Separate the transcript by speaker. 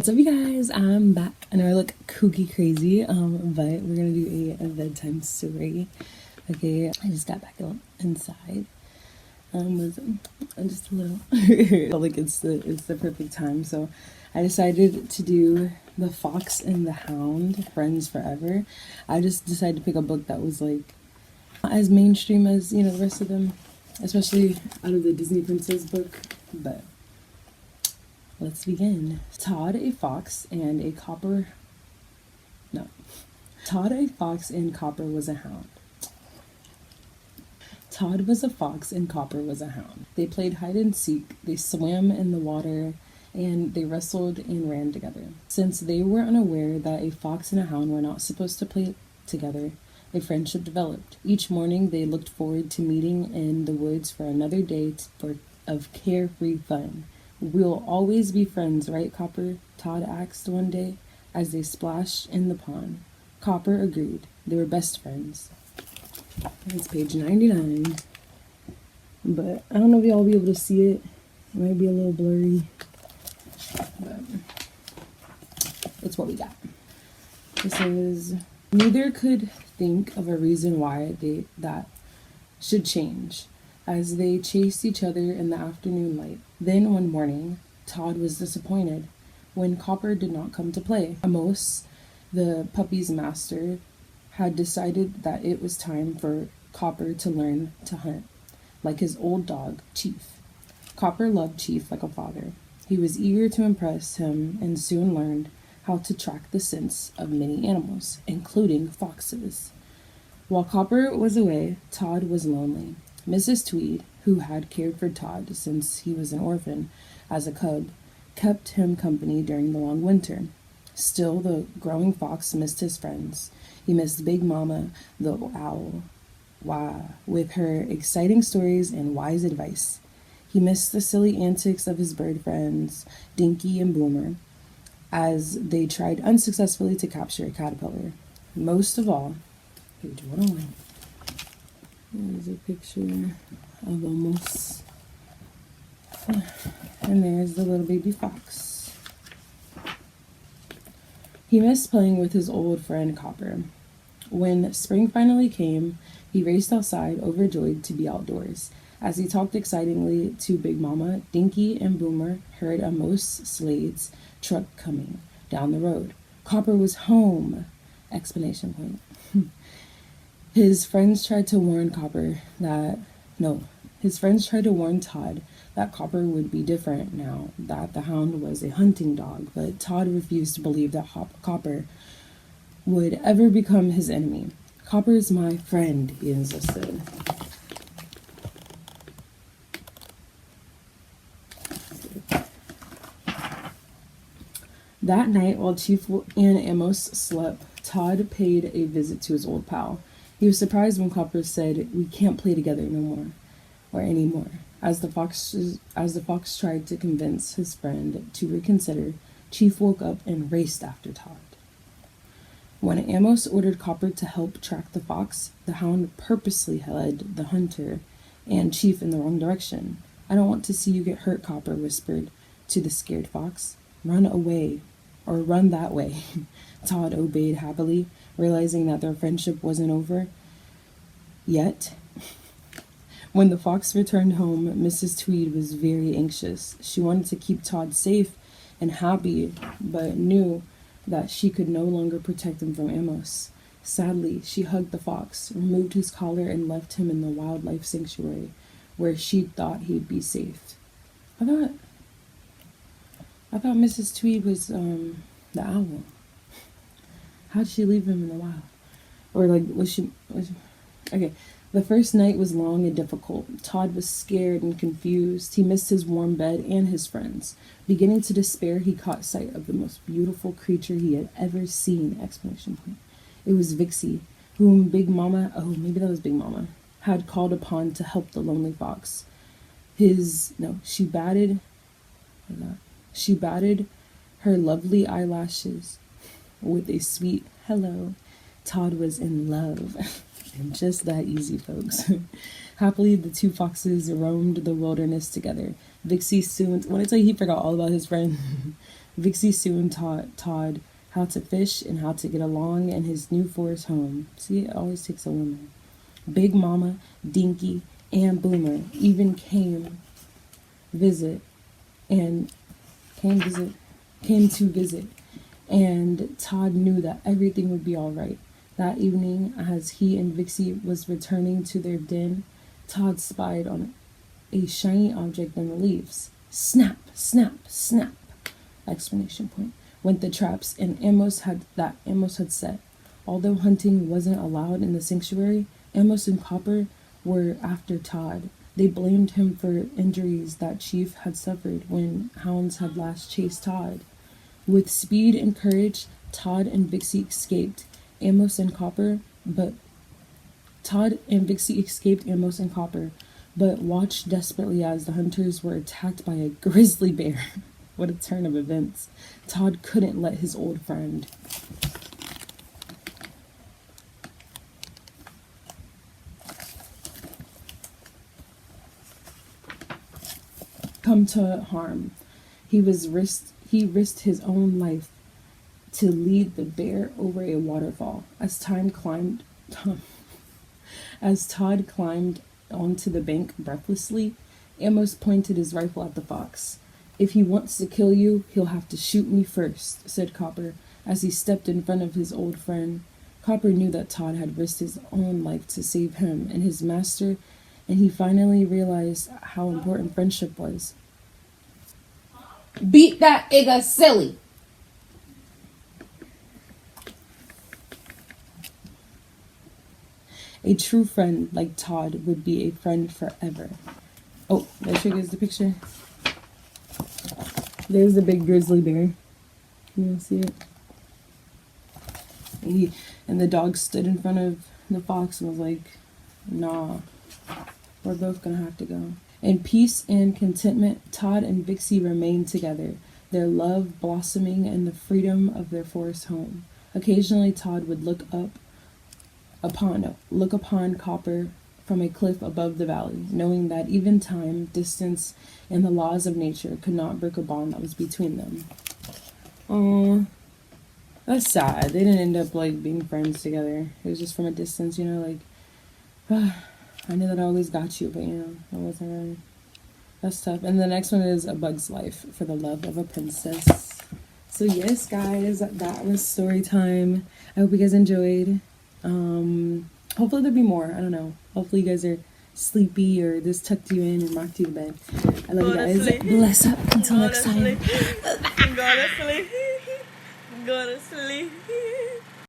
Speaker 1: What's up, you guys? I'm back. I know I look kooky crazy, but we're gonna do a bedtime story. Okay, I just got back inside. Was just a little felt like it's the perfect time. So I decided to do The Fox and the Hound, Friends Forever. I just decided to pick a book that was like not as mainstream as the rest of them, especially out of the Disney Princess book, but let's begin. Todd, a fox, and Copper was a hound. Todd was a fox and Copper was a hound. They played hide and seek, they swam in the water, and they wrestled and ran together. Since they were unaware that a fox and a hound were not supposed to play together, a friendship developed. Each morning they looked forward to meeting in the woods for another day of carefree fun. "We'll always be friends, right, Copper?" Todd asked one day as they splashed in the pond. Copper agreed. They were best friends. It's page 99. But I don't know if y'all will be able to see it. It might be a little blurry. But it's what we got. It says, neither could think of a reason why that should change, as they chased each other in the afternoon light. Then one morning, Todd was disappointed when Copper did not come to play. Amos, the puppy's master, had decided that it was time for Copper to learn to hunt, like his old dog, Chief. Copper loved Chief like a father. He was eager to impress him and soon learned how to track the scents of many animals, including foxes. While Copper was away, Todd was lonely. Mrs. Tweed, who had cared for Todd since he was an orphan as a cub, kept him company during the long winter. Still, the growing fox missed his friends. He missed Big Mama, the owl, with her exciting stories and wise advice. He missed the silly antics of his bird friends, Dinky and Boomer, as they tried unsuccessfully to capture a caterpillar. Most of all, page 101. There's a picture of Amos. And there's the little baby fox. He missed playing with his old friend Copper. When spring finally came, he raced outside, overjoyed to be outdoors. As he talked excitedly to Big Mama, Dinky and Boomer heard Amos Slade's truck coming down the road. Copper was home! Exclamation point. His friends tried to warn Todd that Copper would be different now that the hound was a hunting dog, but Todd refused to believe that Copper would ever become his enemy. "Copper is my friend," he insisted. That night, while Chief and Amos slept, Todd paid a visit to his old pal. He was surprised when Copper said, "We can't play together anymore." As the fox tried to convince his friend to reconsider, Chief woke up and raced after Todd. When Amos ordered Copper to help track the fox, the hound purposely led the hunter and Chief in the wrong direction. "I don't want to see you get hurt," Copper whispered to the scared fox. "Run away, or run that way." Todd obeyed happily, realizing that their friendship wasn't over yet. When the fox returned home, Mrs. Tweed was very anxious. She wanted to keep Todd safe and happy, but knew that she could no longer protect him from Amos. Sadly, she hugged the fox, removed his collar, and left him in the wildlife sanctuary, where she thought he'd be safe. I thought Mrs. Tweed was the owl. How'd she leave him in the wild? Or was she okay. The first night was long and difficult. Todd was scared and confused. He missed his warm bed and his friends. Beginning to despair, he caught sight of the most beautiful creature he had ever seen! Exclamation point. It was Vixie, whom Big Mama, had called upon to help the lonely fox. She batted her lovely eyelashes with a sweet hello. Todd was in love. And just that easy, folks. Happily, the two foxes roamed the wilderness together. Vixie soon, when I tell you he forgot all about his friend, Vixie soon taught Todd how to fish and how to get along in his new forest home. See, it always takes a woman. Big Mama, Dinky, and Boomer even visit and came to visit, and Todd knew that everything would be all right. That evening, as he and Vixie was returning to their den, Todd spied on a shiny object in the leaves. Snap, snap, snap! Exclamation point. Went the traps and Amos had set. Although hunting wasn't allowed in the sanctuary, Amos and Copper were after Todd. They blamed him for injuries that Chief had suffered when hounds had last chased Todd. With speed and courage, Todd and Vixie escaped Amos and Copper, but watched desperately as the hunters were attacked by a grizzly bear. What a turn of events. Todd couldn't let his old friend come to harm. He risked his own life to lead the bear over a waterfall. As Todd climbed onto the bank breathlessly, Amos pointed his rifle at the fox. If he wants to kill you, he'll have to shoot me first, said Copper, as he stepped in front of his old friend. Copper knew that Todd had risked his own life to save him and his master, and he finally realized how important friendship was.
Speaker 2: Beat that nigga silly.
Speaker 1: A true friend like Todd would be a friend forever. Oh, there she goes, the picture. There's the big grizzly bear. Can you see it? And the dog stood in front of the fox and was like, nah, we're both gonna have to go. In peace and contentment, Todd and Vixie remained together, their love blossoming in the freedom of their forest home. Occasionally, Todd would look upon Copper from a cliff above the valley, knowing that even time, distance, and the laws of nature could not break a bond that was between them. Oh, that's sad. They didn't end up being friends together. It was just from a distance, I knew that I always got you, but it wasn't really. That's tough. And the next one is A Bug's Life for the Love of a Princess. So yes, guys, that was story time. I hope you guys enjoyed. Hopefully there'll be more. I don't know. Hopefully you guys are sleepy or this tucked you in and rocked you to bed. I love you guys. Bless up. Until next time.
Speaker 2: Go to sleep. Go to sleep.